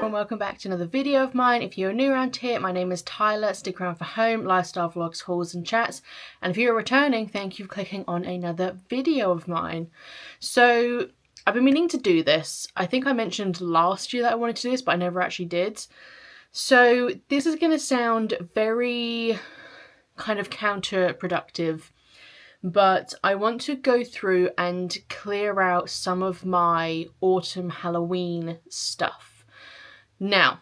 everyone, welcome back to another video of mine. If you're new around here, my name is Tyler. Stick around for home, lifestyle vlogs, hauls and chats. And if you're returning, thank you for clicking on another video of mine. So I've been meaning to do this. I think I mentioned last year that I wanted to do this, but I never actually did. So this is going to sound very kind of counterproductive, but I want to go through and clear out some of my autumn Halloween stuff. Now,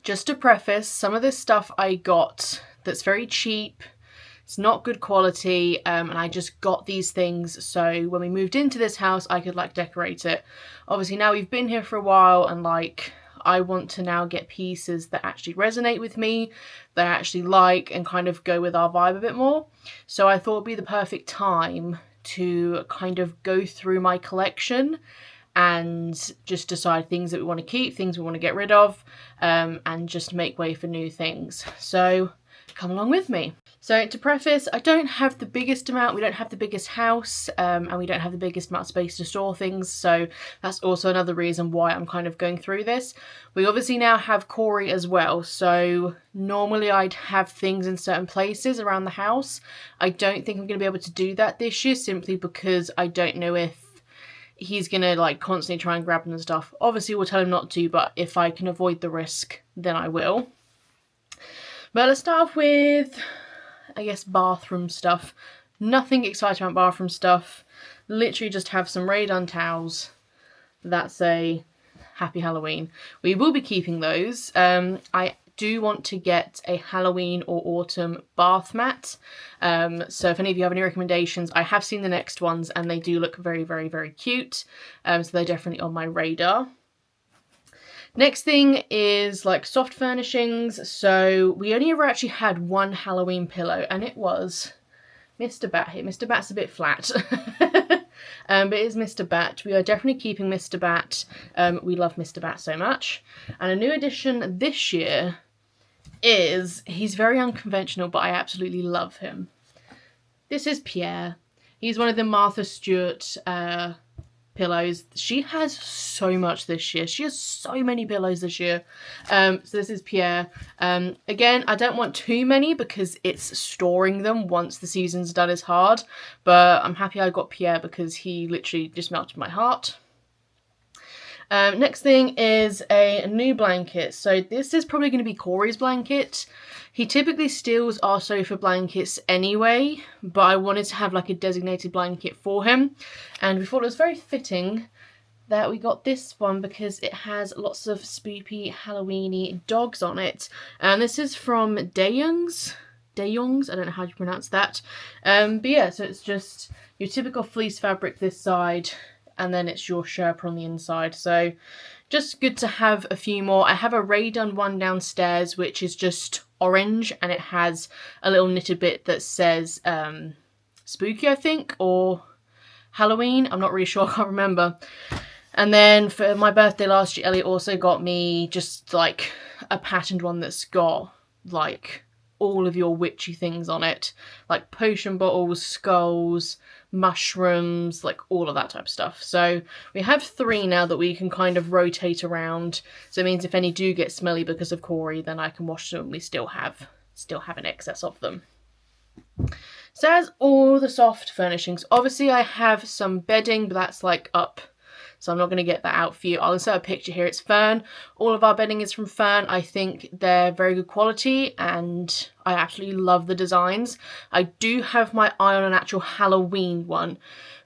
just to preface, some of this stuff I got that's very cheap, it's not good quality, and I just got these things so when we moved into this house I could like decorate it. Obviously now we've been here for a while and like I want to now get pieces that actually resonate with me, that I actually like and kind of go with our vibe a bit more. So I thought it'd be the perfect time to kind of go through my collection and just decide things that we want to keep, things we want to get rid of, and just make way for new things. So come along with me. So to preface, I don't have the biggest amount, we don't have the biggest house, and we don't have the biggest amount of space to store things, so that's also another reason why I'm kind of going through this. We obviously now have Corey as well, so normally I'd have things in certain places around the house. I don't think I'm going to be able to do that this year, simply because I don't know if he's going to like constantly try and grab them and stuff. Obviously we'll tell him not to, but if I can avoid the risk, then I will. But let's start off with, I guess, bathroom stuff. Nothing exciting about bathroom stuff. Literally just have some Raydon towels that say Happy Halloween. We will be keeping those. I do want to get a Halloween or autumn bath mat. So if any of you have any recommendations, I have seen the next ones and they do look very, very, very cute. So they're definitely on my radar. Next thing is like soft furnishings. So we only ever actually had one Halloween pillow and it was Mr. Bat here. Mr. Bat's a bit flat. But it is Mr. Bat. We are definitely keeping Mr. Bat. We love Mr. Bat so much. And a new addition this year is, he's very unconventional, but I absolutely love him. This is Pierre. He's one of the Martha Stewart pillows. She has so much this year. She has so many pillows this year. So this is Pierre. Again, I don't want too many because it's storing them once the season's done is hard, but I'm happy I got Pierre because he literally just melted my heart. Next thing is a new blanket. So this is probably going to be Corey's blanket. He typically steals our sofa blankets anyway, but I wanted to have like a designated blanket for him. And we thought it was very fitting that we got this one because it has lots of spoopy Halloweeny dogs on it. And this is from DeYoungs, I don't know how you pronounce that. But yeah, so it's just your typical fleece fabric this side, and then it's your Sherpa on the inside. So just good to have a few more. I have a Raydon one downstairs which is just orange and it has a little knitted bit that says spooky, I think, or Halloween. I'm not really sure, I can't remember. And then for my birthday last year, Elliot also got me just like a patterned one that's got like all of your witchy things on it, like potion bottles, skulls, mushrooms, like all of that type of stuff. So we have 3 now that we can kind of rotate around. So it means if any do get smelly because of Corey, then I can wash them and we still have an excess of them. So as all the soft furnishings, obviously I have some bedding, but that's like up, so I'm not going to get that out for you. I'll insert a picture here. It's Fern. All of our bedding is from Fern. I think they're very good quality and I absolutely love the designs. I do have my eye on an actual Halloween one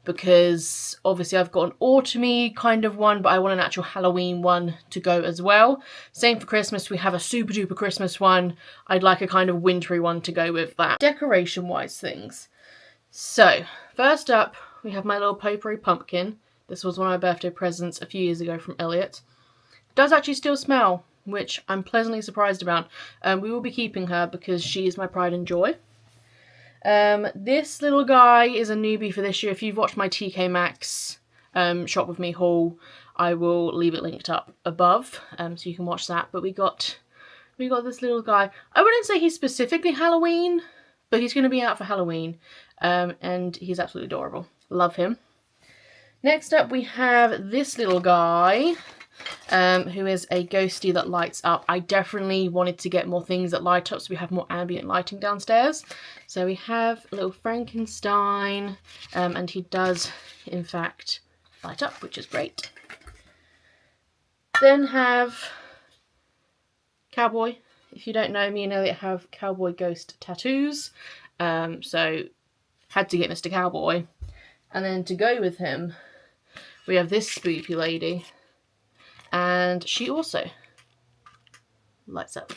because obviously I've got an autumny kind of one, but I want an actual Halloween one to go as well. Same for Christmas. We have a super duper Christmas one. I'd like a kind of wintry one to go with that. Decoration wise things. So first up, we have my little potpourri pumpkin. This was one of my birthday presents a few years ago from Elliot. It does actually still smell, which I'm pleasantly surprised about. We will be keeping her because she is my pride and joy. This little guy is a newbie for this year. If you've watched my TK Maxx shop with me haul, I will leave it linked up above, so you can watch that. But we got this little guy. I wouldn't say he's specifically Halloween, but he's going to be out for Halloween, and he's absolutely adorable. Love him. Next up we have this little guy. who is a ghostie that lights up. I definitely wanted to get more things that light up so we have more ambient lighting downstairs. So we have a little Frankenstein, and he does in fact light up, which is great. Then have Cowboy. If you don't know, me and Elliot have cowboy ghost tattoos, so had to get Mr. Cowboy. And then to go with him, we have this spooky lady, and she also lights up.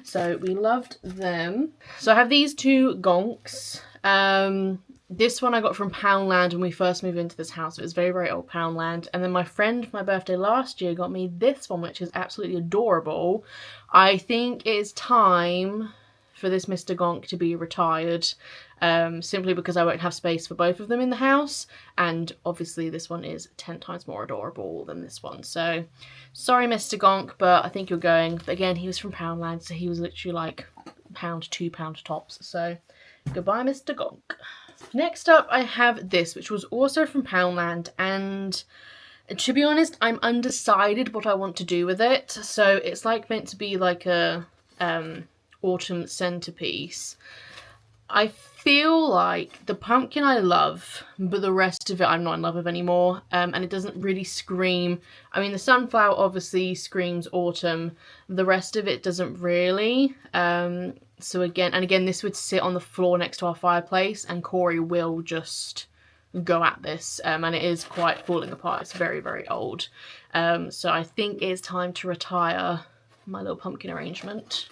So we loved them. So I have these two gonks. This one I got from Poundland when we first moved into this house. It was very, very old Poundland. And then my friend for my birthday last year got me this one, which is absolutely adorable. I think it's time for this Mr. Gonk to be retired, simply because I won't have space for both of them in the house. And obviously this one is 10 times more adorable than this one. So sorry, Mr. Gonk, but I think you're going. But again, he was from Poundland, so he was literally like £1, £2 tops. So goodbye, Mr. Gonk. Next up, I have this, which was also from Poundland, and to be honest, I'm undecided what I want to do with it. So it's like meant to be like a autumn centerpiece. I feel like the pumpkin I love, but the rest of it I'm not in love with anymore, and it doesn't really scream. I mean, the sunflower obviously screams autumn, the rest of it doesn't really. So again, this would sit on the floor next to our fireplace, and Corey will just go at this, and it is quite falling apart. It's very, very old. So I think it's time to retire my little pumpkin arrangement.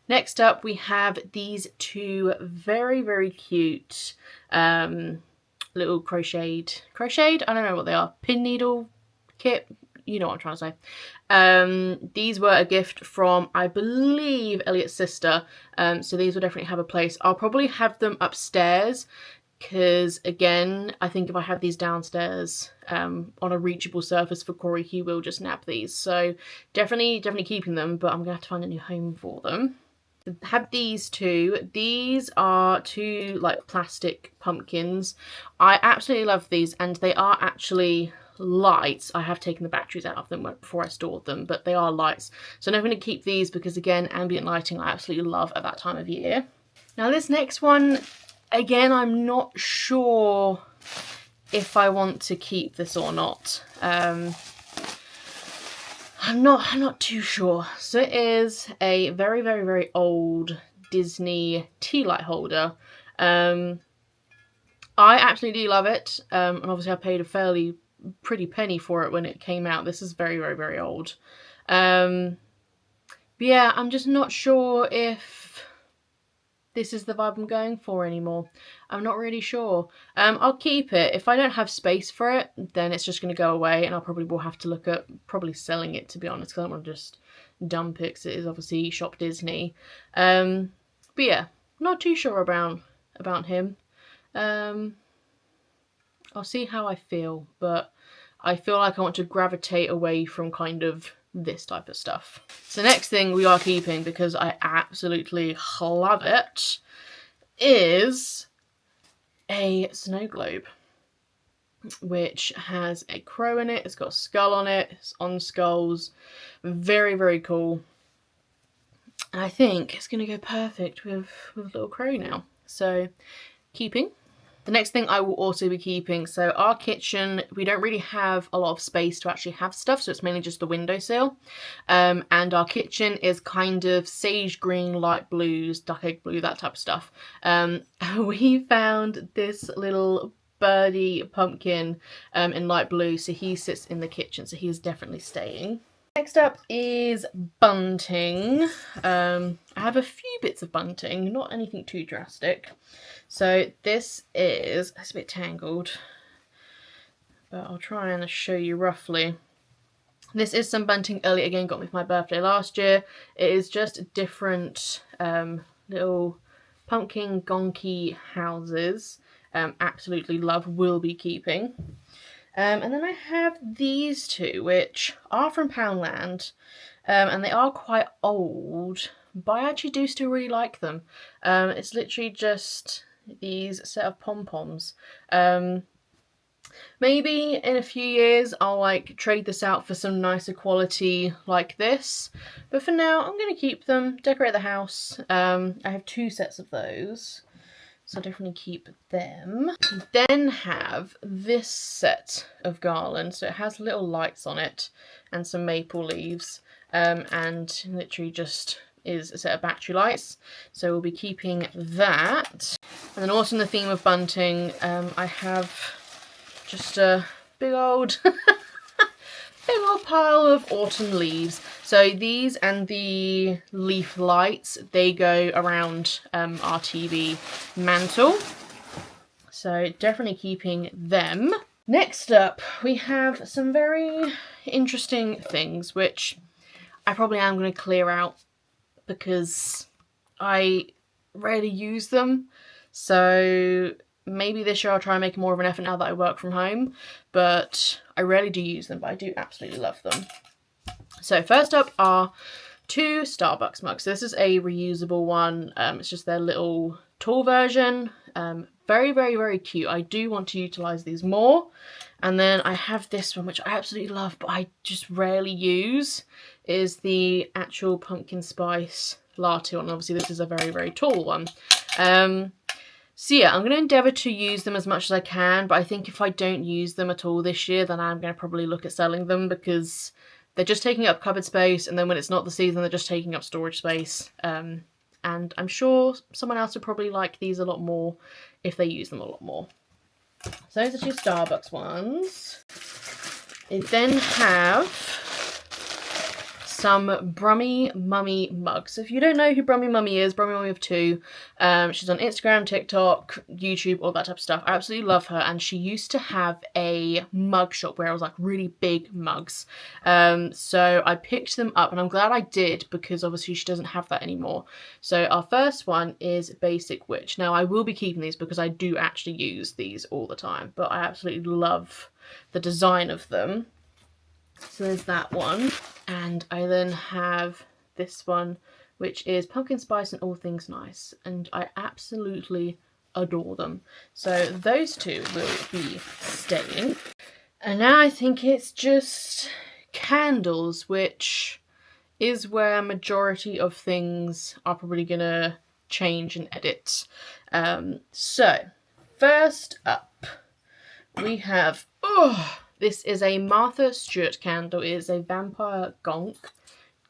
Next up, we have these two very, very cute little crocheted, I don't know what they are, pin needle kit, you know what I'm trying to say. These were a gift from, I believe, Elliot's sister, so these will definitely have a place. I'll probably have them upstairs, because again, I think if I have these downstairs on a reachable surface for Corey, he will just nab these. So definitely keeping them, but I'm gonna have to find a new home for them. Have these two. These are two like plastic pumpkins. I absolutely love these, and they are actually lights. I have taken the batteries out of them before I stored them, but they are lights. So I'm going to keep these because again, ambient lighting I absolutely love at that time of year. Now this next one, again, I'm not sure if I want to keep this or not. I'm not too sure. So it is a very, very, very old Disney tea light holder. I absolutely love it. And obviously I paid a pretty penny for it when it came out. This is very, very, very old. But yeah, I'm just not sure if this is the vibe I'm going for anymore. I'm not really sure. I'll keep it. If I don't have space for it, then it's just going to go away, and I'll probably will have to look at probably selling it, to be honest, because I don't want to just dump it, because it is obviously Shop Disney. But yeah, not too sure about him. I'll see how I feel, but I feel like I want to gravitate away from kind of this type of stuff. So next thing we are keeping, because I absolutely love it, is a snow globe, which has a crow in it. It's got a skull on it. It's on skulls. Very, very cool. And I think it's going to go perfect with little crow now. So keeping. The next thing I will also be keeping, so our kitchen, we don't really have a lot of space to actually have stuff, so it's mainly just the windowsill. And our kitchen is kind of sage green, light blues, duck egg blue, that type of stuff. We found this little birdie pumpkin in light blue, so he sits in the kitchen, so he's definitely staying. Next up is bunting. I have a few bits of bunting, not anything too drastic. So this is, it's a bit tangled, but I'll try and show you roughly. This is some bunting Elliot again got me for my birthday last year. It is just different little pumpkin gonky houses. Absolutely love, will be keeping. And then I have these two, which are from Poundland, and they are quite old, but I actually do still really like them. It's literally just these set of pom-poms. Maybe in a few years I'll like trade this out for some nicer quality like this, but for now I'm going to keep them, decorate the house. I have 2 sets of those, so I'll definitely keep them. We then have this set of garland, so it has little lights on it and some maple leaves, and literally just is a set of battery lights, so we'll be keeping that. And then also in the theme of bunting, I have just a big old pile of autumn leaves. So these and the leaf lights, they go around our TV mantle. So definitely keeping them. Next up, we have some very interesting things, which I probably am going to clear out because I rarely use them. So maybe this year I'll try and make more of an effort now that I work from home, but I rarely do use them, but I do absolutely love them. So first up are 2 Starbucks mugs. So this is a reusable one. It's just their little tall version. Very, very, very cute. I do want to utilise these more. And then I have this one, which I absolutely love, but I just rarely use, is the actual pumpkin spice latte one. Obviously, this is a very, very tall one. So yeah, I'm going to endeavour to use them as much as I can, but I think if I don't use them at all this year, then I'm going to probably look at selling them because they're just taking up cupboard space, and then when it's not the season, they're just taking up storage space. And I'm sure someone else would probably like these a lot more if they use them a lot more. So those are 2 Starbucks ones. They then have some Brummy Mummy mugs. So if you don't know who Brummy Mummy is, Brummy Mummy of 2, she's on Instagram, TikTok, YouTube, all that type of stuff. I absolutely love her, and she used to have a mug shop where it was like really big mugs. So I picked them up, and I'm glad I did because obviously she doesn't have that anymore. So our first one is Basic Witch. Now I will be keeping these because I do actually use these all the time, but I absolutely love the design of them. So there's that one. And I then have this one, which is Pumpkin Spice and All Things Nice. And I absolutely adore them. So those 2 will be staying. And now I think it's just candles, which is where majority of things are probably going to change and edit. So first up, we have... this is a Martha Stewart candle. It is a vampire gonk.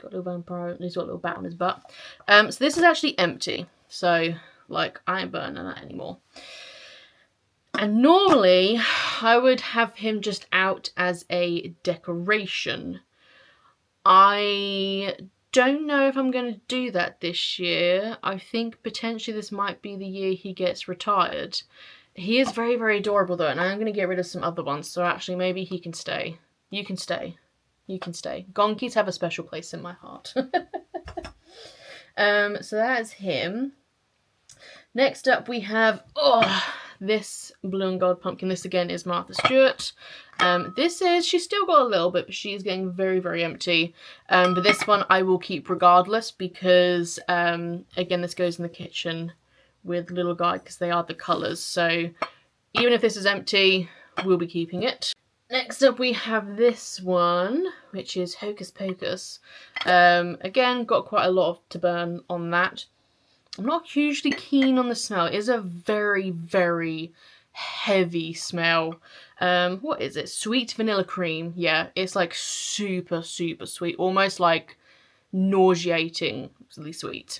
Got a little vampire, he's got a little bat on his butt. So this is actually empty. So, like, I ain't burning that anymore. And normally, I would have him just out as a decoration. I don't know if I'm going to do that this year. I think potentially this might be the year he gets retired. He is very, very adorable though, and I'm going to get rid of some other ones, so actually maybe he can stay. You can stay. You can stay. Gonkies have a special place in my heart. So that is him. Next up we have, this blue and gold pumpkin. This again is Martha Stewart. She's still got a little bit, but she's getting very, very empty. But this one I will keep regardless because, again, this goes in the kitchen with little guy because they are the colours. So even if this is empty, we'll be keeping it. Next up we have this one, which is Hocus Pocus. Again, got quite a lot to burn on that. I'm not hugely keen on the smell. It is a very, very heavy smell. What is it? Sweet vanilla cream. Yeah, it's like super, super sweet. Almost like nauseatingly sweet.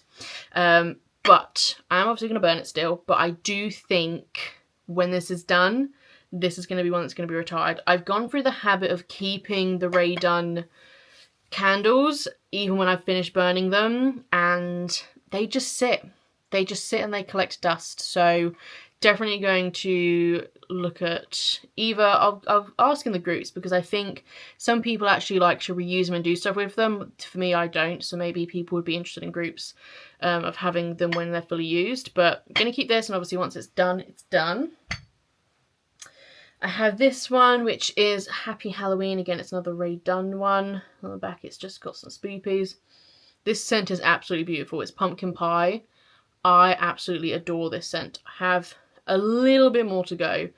But I'm obviously going to burn it still. But I do think when this is done, this is going to be one that's going to be retired. I've gone through the habit of keeping the Ray Dunn candles, even when I've finished burning them, and they just sit. They just sit and they collect dust. So definitely going to look at either, I'll ask in the groups, because I think some people actually like to reuse them and do stuff with them. For me, I don't. So maybe people would be interested in groups of having them when they're fully used. But I'm going to keep this, and obviously once it's done, it's done. I have this one, which is Happy Halloween. Again, it's another Ray Dunn one. On the back, it's just got some spoopies. This scent is absolutely beautiful. It's pumpkin pie. I absolutely adore this scent. I have a little bit more to go.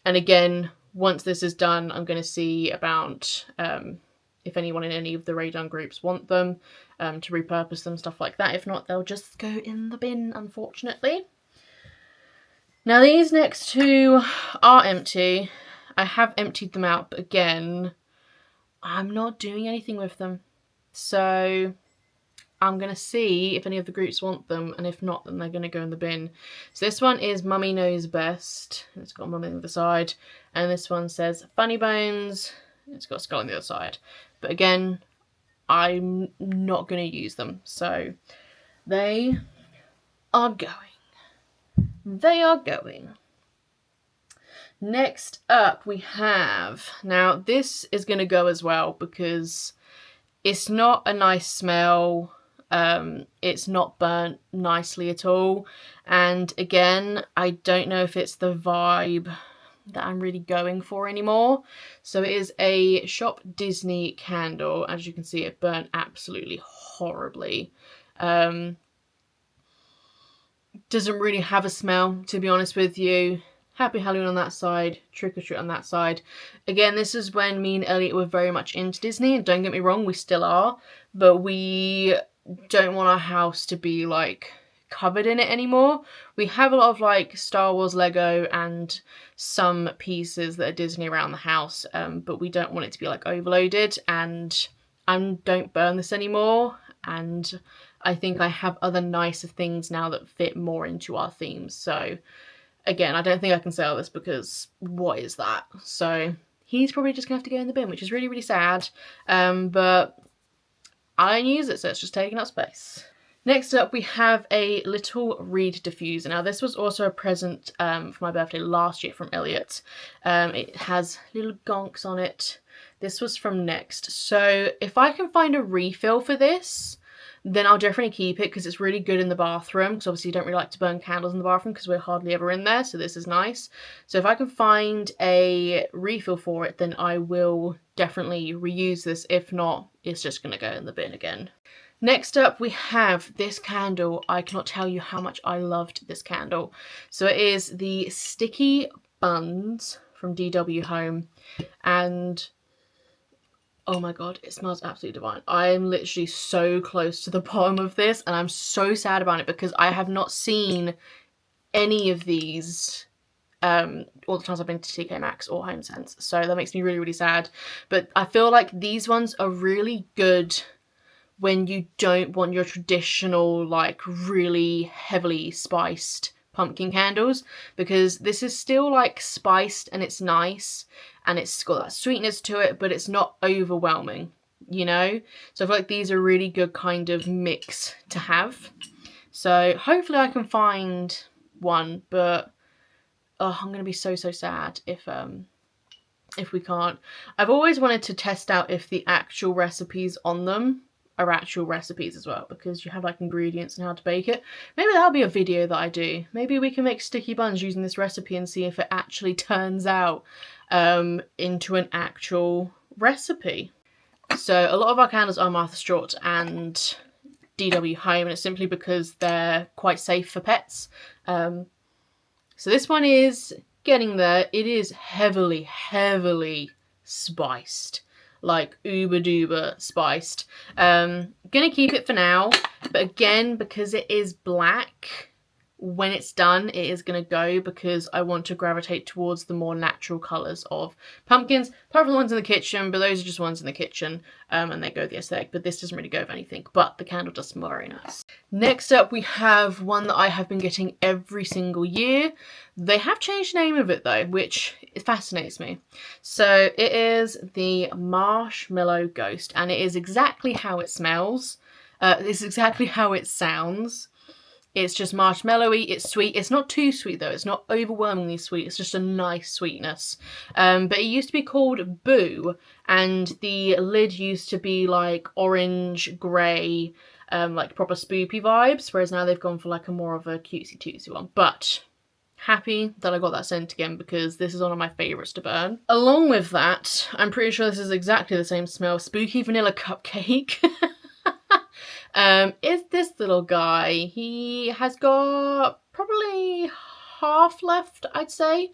And again, once this is done, I'm going to see about if anyone in any of the Radon groups want them, to repurpose them, stuff like that. If not, they'll just go in the bin, unfortunately. Now these next two are empty. I have emptied them out, but again, I'm not doing anything with them. So I'm going to see if any of the groups want them, and if not, then they're going to go in the bin. So this one is Mummy Knows Best. It's got Mummy on the other side. And this one says Funny Bones. It's got a skull on the other side. But again, I'm not going to use them. So they are going. They are going. Next up we have, now this is going to go as well because it's not a nice smell, it's not burnt nicely at all, and again, I don't know if it's the vibe that I'm really going for anymore. So it is a Shop Disney candle. As you can see, it burnt absolutely horribly. Doesn't really have a smell, to be honest with you. Happy Halloween on that side, Trick or Treat on that side. Again, this is when me and Elliot were very much into Disney, and don't get me wrong, we still are, but we don't want our house to be like covered in it anymore. We have a lot of like Star Wars Lego and some pieces that are Disney around the house, but we don't want it to be like overloaded, and I don't burn this anymore, and I think I have other nicer things now that fit more into our themes. So again, I don't think I can sell this because what is that? So he's probably just gonna have to go in the bin, which is really, really sad. But I don't use it, so it's just taking up space. Next up, we have a little reed diffuser. Now, this was also a present for my birthday last year from Elliot. It has little gonks on it. This was from Next. So if I can find a refill for this, then I'll definitely keep it because it's really good in the bathroom. Because obviously you don't really like to burn candles in the bathroom because we're hardly ever in there. So this is nice. So if I can find a refill for it, then I will definitely reuse this. If not, it's just going to go in the bin again. Next up, we have this candle. I cannot tell you how much I loved this candle. So it is the Sticky Buns from DW Home. And oh my god, it smells absolutely divine. I'm literally so close to the bottom of this, and I'm so sad about it because I have not seen any of these all the times I've been to TK Maxx or HomeSense. So that makes me really, really sad. But I feel like these ones are really good when you don't want your traditional, like, really heavily spiced pumpkin candles, because this is still like spiced and it's nice and it's got that sweetness to it, but it's not overwhelming, you know? So I feel like these are really good kind of mix to have. So hopefully I can find one, but oh, I'm gonna be so sad if we can't. I've always wanted to test out if the actual recipes on them are actual recipes as well, because you have like ingredients and how to bake it. Maybe that'll be a video that I do. Maybe we can make sticky buns using this recipe and see if it actually turns out into an actual recipe. So a lot of our candles are Martha Stewart and DW Home, and it's simply because they're quite safe for pets. So this one is getting there. It is heavily spiced. Like uber duper spiced. Gonna keep it for now, but again, because it is black, when it's done it is gonna go, because I want to gravitate towards the more natural colours of pumpkins, apart from the ones in the kitchen, but those are just ones in the kitchen, and they go with the aesthetic, but this doesn't really go with anything, but the candle does smell very nice. Next up, we have one that I have been getting every single year. They have changed the name of it though, which fascinates me. So it is the Marshmallow Ghost, and it is exactly how it smells. It's exactly how it sounds. It's just marshmallowy, it's sweet. It's not too sweet though, it's not overwhelmingly sweet, it's just a nice sweetness. But it used to be called Boo, and the lid used to be like orange, grey, like proper spoopy vibes, whereas now they've gone for like a more of a cutesy one. But happy that I got that scent again, because this is one of my favourites to burn. Along with that, I'm pretty sure this is exactly the same smell, Spooky Vanilla Cupcake. Is this little guy. He has got probably half left, I'd say.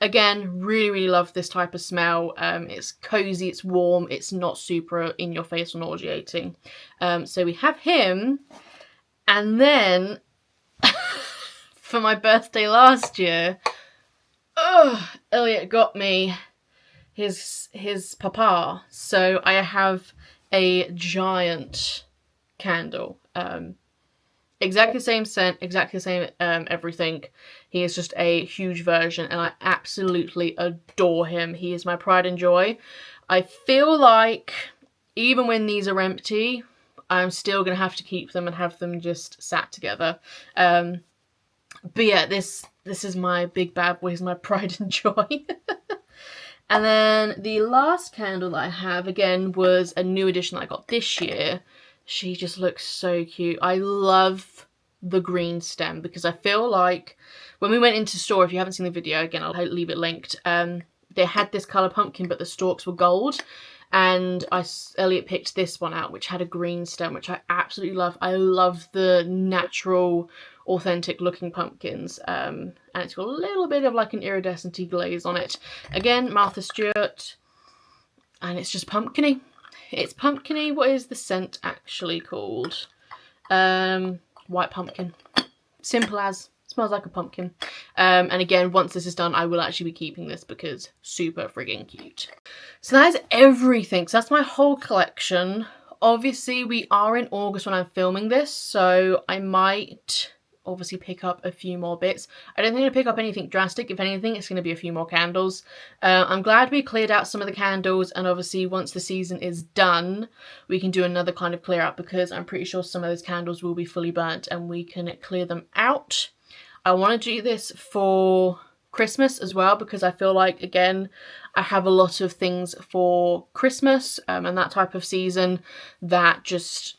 Again, really love this type of smell. It's cozy, it's warm, it's not super in your face or nauseating. So we have him, and then for my birthday last year, Elliot got me his papa. So I have a giant candle. Exactly the same scent, exactly the same everything. He is just a huge version, and I absolutely adore him. He is my pride and joy. I feel like even when these are empty, I'm still going to have to keep them and have them just sat together. But yeah, this is my big bad boy. He's my pride and joy. And then the last candle that I have, again, was a new edition that I got this year. She just looks so cute. I love the green stem because I feel like when we went into store, if you haven't seen the video, again, I'll leave it linked. They had this colour pumpkin, but the stalks were gold. And Elliot picked this one out, which had a green stem, which I absolutely love. I love the natural, authentic looking pumpkins. And it's got a little bit of like an iridescent-y glaze on it. Again, Martha Stewart. And it's just pumpkin-y. It's pumpkin-y. What is the scent actually called? White pumpkin. Simple as. Smells like a pumpkin. And again, once this is done, I will actually be keeping this because super friggin' cute. So that is everything. So that's my whole collection. Obviously, we are in August when I'm filming this, so I might obviously pick up a few more bits. I don't think I'm going to pick up anything drastic. If anything, it's going to be a few more candles. I'm glad we cleared out some of the candles, and obviously once the season is done, we can do another kind of clear out because I'm pretty sure some of those candles will be fully burnt and we can clear them out. I want to do this for Christmas as well because I feel like, again, I have a lot of things for Christmas and that type of season that just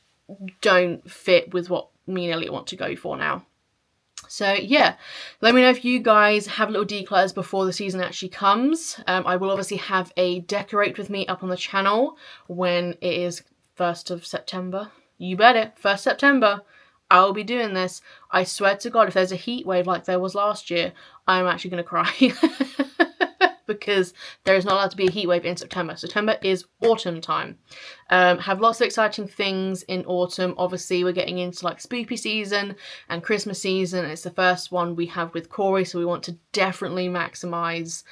don't fit with what me and Elliot want to go for now. So yeah, let me know if you guys have little declutters before the season actually comes. I will obviously have a decorate with me up on the channel when it is 1st of September. You bet it, 1st September. I'll be doing this. I swear to God, if there's a heat wave like there was last year, I'm actually going to cry. Because there is not allowed to be a heat wave in September. September is autumn time. Have lots of exciting things in autumn. Obviously, we're getting into like spooky season and Christmas season. It's the first one we have with Corey, so we want to definitely maximise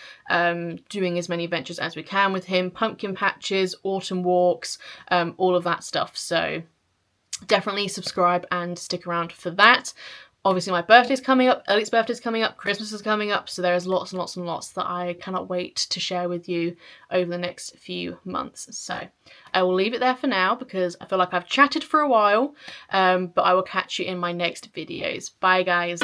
doing as many adventures as we can with him. Pumpkin patches, autumn walks, all of that stuff. So definitely subscribe and stick around for that. Obviously, my birthday's coming up, Elliot's birthday's coming up, Christmas is coming up, so there's lots and lots and lots that I cannot wait to share with you over the next few months. So I will leave it there for now because I feel like I've chatted for a while, but I will catch you in my next videos. Bye, guys.